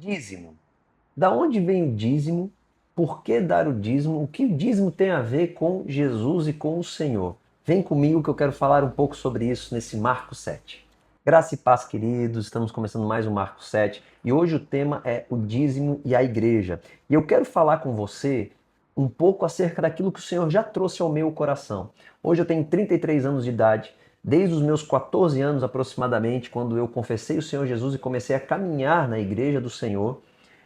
Dízimo. Da onde vem o dízimo? Por que dar o dízimo? O que o dízimo tem a ver com Jesus e com o Senhor? Vem comigo que eu quero falar um pouco sobre isso nesse Marcos 7. Graça e paz, queridos. Estamos começando mais um Marcos 7 e hoje o tema é o dízimo e a igreja. E eu quero falar com você um pouco acerca daquilo que o Senhor já trouxe ao meu coração. Hoje eu tenho 33 anos de idade. Desde os meus 14 anos aproximadamente, quando eu confessei o Senhor Jesus e comecei a caminhar na igreja do Senhor,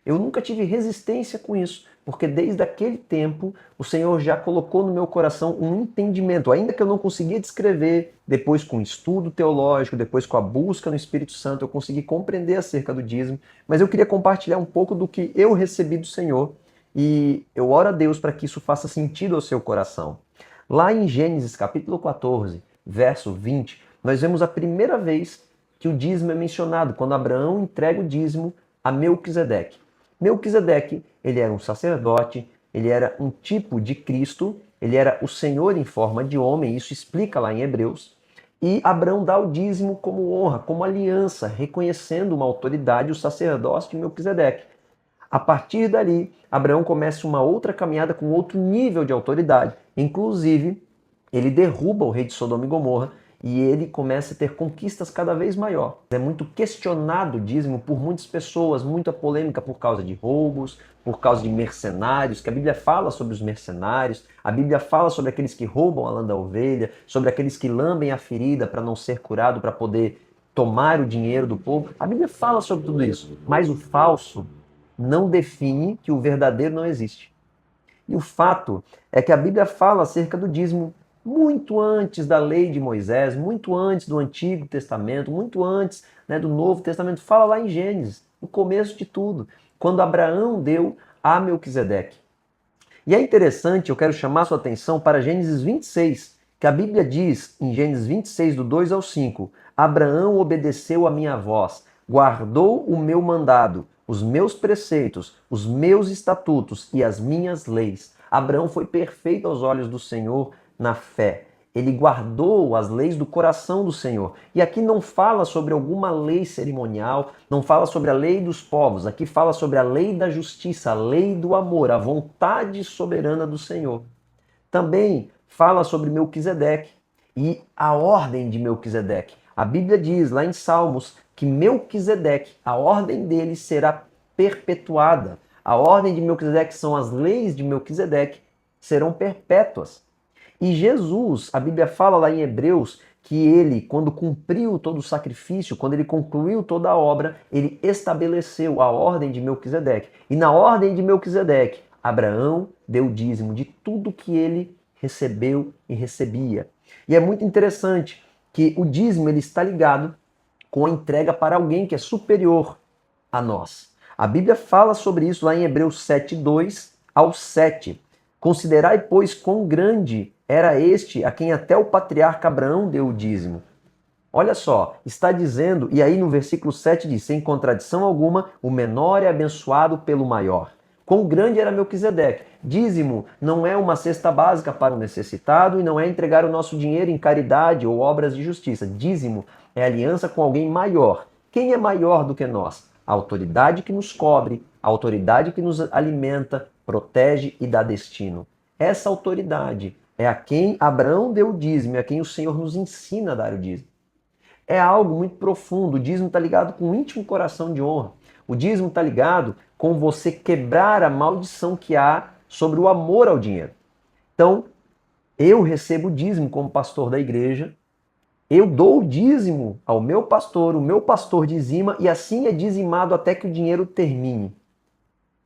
eu nunca tive resistência com isso, porque desde aquele tempo o Senhor já colocou no meu coração um entendimento, ainda que eu não conseguia descrever, depois com estudo teológico, depois com a busca no Espírito Santo, eu consegui compreender acerca do dízimo, mas eu queria compartilhar um pouco do que eu recebi do Senhor e eu oro a Deus para que isso faça sentido ao seu coração. Lá em Gênesis capítulo 14, verso 20, nós vemos a primeira vez que o dízimo é mencionado, quando Abraão entrega o dízimo a Melquisedeque. Melquisedeque, ele era um sacerdote, ele era um tipo de Cristo, ele era o Senhor em forma de homem, isso explica lá em Hebreus. E Abraão dá o dízimo como honra, como aliança, reconhecendo uma autoridade, o sacerdócio de Melquisedeque. A partir dali, Abraão começa uma outra caminhada com outro nível de autoridade. Inclusive, ele derruba o rei de Sodoma e Gomorra e ele começa a ter conquistas cada vez maiores. É muito questionado o dízimo por muitas pessoas, muita polêmica por causa de roubos, por causa de mercenários, que a Bíblia fala sobre os mercenários, a Bíblia fala sobre aqueles que roubam a lã da ovelha, sobre aqueles que lambem a ferida para não ser curado, para poder tomar o dinheiro do povo. A Bíblia fala sobre tudo isso, mas o falso não define que o verdadeiro não existe. E o fato é que a Bíblia fala acerca do dízimo muito antes da lei de Moisés, muito antes do Antigo Testamento, muito antes, do Novo Testamento. Fala lá em Gênesis, no começo de tudo, quando Abraão deu a Melquisedeque. E é interessante, eu quero chamar sua atenção para Gênesis 26, que a Bíblia diz em Gênesis 26, do 2 ao 5, Abraão obedeceu a minha voz, guardou o meu mandado, os meus preceitos, os meus estatutos e as minhas leis. Abraão foi perfeito aos olhos do Senhor na fé. Ele guardou as leis do coração do Senhor. E aqui não fala sobre alguma lei cerimonial, não fala sobre a lei dos povos. Aqui fala sobre a lei da justiça, a lei do amor, a vontade soberana do Senhor. Também fala sobre Melquisedeque e a ordem de Melquisedeque. A Bíblia diz lá em Salmos que Melquisedeque, a ordem dele será perpetuada. A ordem de Melquisedeque são as leis de Melquisedeque, serão perpétuas. E Jesus, a Bíblia fala lá em Hebreus, que ele, quando cumpriu todo o sacrifício, quando ele concluiu toda a obra, ele estabeleceu a ordem de Melquisedeque. E na ordem de Melquisedeque, Abraão deu o dízimo de tudo que ele recebeu e recebia. E é muito interessante que o dízimo ele está ligado com a entrega para alguém que é superior a nós. A Bíblia fala sobre isso lá em Hebreus 7, 2 ao 7. Considerai, pois, quão grande era este a quem até o patriarca Abraão deu o dízimo. Olha só, está dizendo, e aí no versículo 7 diz, sem contradição alguma, o menor é abençoado pelo maior. Quão grande era Melquisedeque? Dízimo não é uma cesta básica para o necessitado e não é entregar o nosso dinheiro em caridade ou obras de justiça. Dízimo é aliança com alguém maior. Quem é maior do que nós? A autoridade que nos cobre, a autoridade que nos alimenta, protege e dá destino. Essa autoridade é a quem Abraão deu o dízimo, é a quem o Senhor nos ensina a dar o dízimo. É algo muito profundo. O dízimo está ligado com um íntimo coração de honra. O dízimo está ligado com você quebrar a maldição que há sobre o amor ao dinheiro. Então, eu recebo o dízimo como pastor da igreja, eu dou o dízimo ao meu pastor, o meu pastor dizima e assim é dizimado até que o dinheiro termine.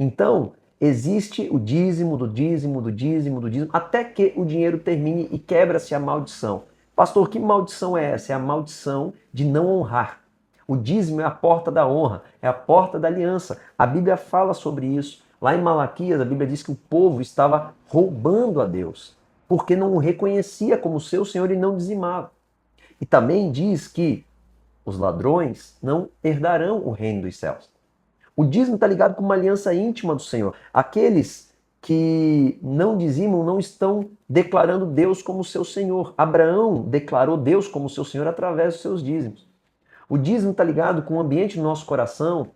Então, existe o dízimo, do dízimo, do dízimo, do dízimo, até que o dinheiro termine e quebra-se a maldição. Pastor, que maldição é essa? É a maldição de não honrar. O dízimo é a porta da honra, é a porta da aliança. A Bíblia fala sobre isso. Lá em Malaquias, a Bíblia diz que o povo estava roubando a Deus, porque não o reconhecia como seu Senhor e não dizimava. E também diz que os ladrões não herdarão o reino dos céus. O dízimo está ligado com uma aliança íntima do Senhor. Aqueles que não dizimam não estão declarando Deus como seu Senhor. Abraão declarou Deus como seu Senhor através dos seus dízimos. O dízimo está ligado com o ambiente do nosso coração,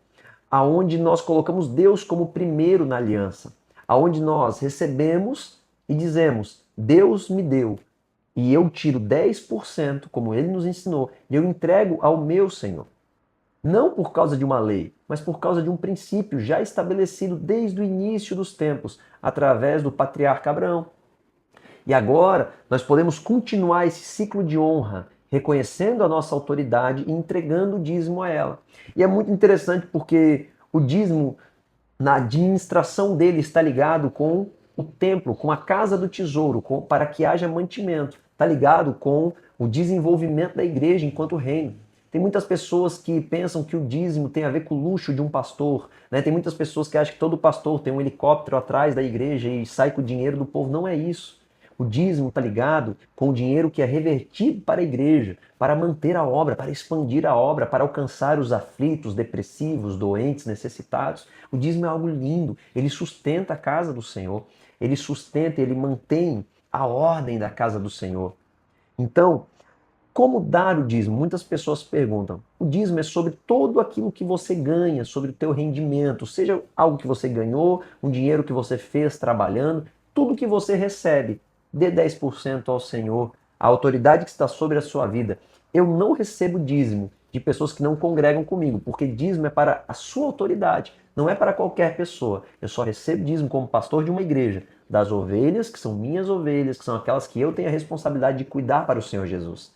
aonde nós colocamos Deus como primeiro na aliança, aonde nós recebemos e dizemos: Deus me deu, e eu tiro 10%, como ele nos ensinou, e eu entrego ao meu Senhor. Não por causa de uma lei, mas por causa de um princípio já estabelecido desde o início dos tempos, através do patriarca Abraão. E agora nós podemos continuar esse ciclo de honra, reconhecendo a nossa autoridade e entregando o dízimo a ela. E é muito interessante porque o dízimo, na administração dele, está ligado com o templo, com a casa do tesouro, para que haja mantimento. Está ligado com o desenvolvimento da igreja enquanto reino. Tem muitas pessoas que pensam que o dízimo tem a ver com o luxo de um pastor, né? Tem muitas pessoas que acham que todo pastor tem um helicóptero atrás da igreja e sai com o dinheiro do povo. Não é isso. O dízimo está ligado com o dinheiro que é revertido para a igreja, para manter a obra, para expandir a obra, para alcançar os aflitos, depressivos, doentes, necessitados. O dízimo é algo lindo. Ele sustenta a casa do Senhor. Ele sustenta, ele mantém a ordem da casa do Senhor. Então, como dar o dízimo? Muitas pessoas perguntam. O dízimo é sobre todo aquilo que você ganha, sobre o teu rendimento, seja algo que você ganhou, um dinheiro que você fez trabalhando, tudo que você recebe. Dê 10% ao Senhor, a autoridade que está sobre a sua vida. Eu não recebo dízimo de pessoas que não congregam comigo, porque dízimo é para a sua autoridade, não é para qualquer pessoa. Eu só recebo dízimo como pastor de uma igreja, das ovelhas, que são minhas ovelhas, que são aquelas que eu tenho a responsabilidade de cuidar para o Senhor Jesus.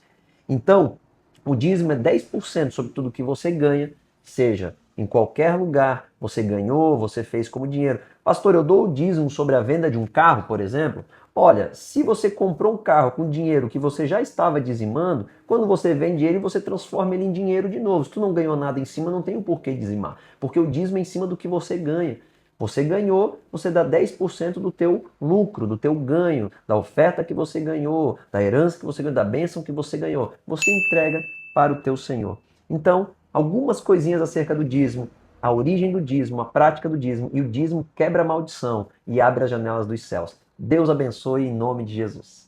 Então, o dízimo é 10% sobre tudo que você ganha, seja em qualquer lugar, você ganhou, você fez como dinheiro. Pastor, eu dou o dízimo sobre a venda de um carro, por exemplo? Olha, se você comprou um carro com dinheiro que você já estava dizimando, quando você vende ele, você transforma ele em dinheiro de novo. Se tu não ganhou nada em cima, não tem o porquê dizimar, porque o dízimo é em cima do que você ganha. Você ganhou, você dá 10% do teu lucro, do teu ganho, da oferta que você ganhou, da herança que você ganhou, da bênção que você ganhou. Você entrega para o teu Senhor. Então, algumas coisinhas acerca do dízimo, a origem do dízimo, a prática do dízimo, e o dízimo quebra a maldição e abre as janelas dos céus. Deus abençoe em nome de Jesus.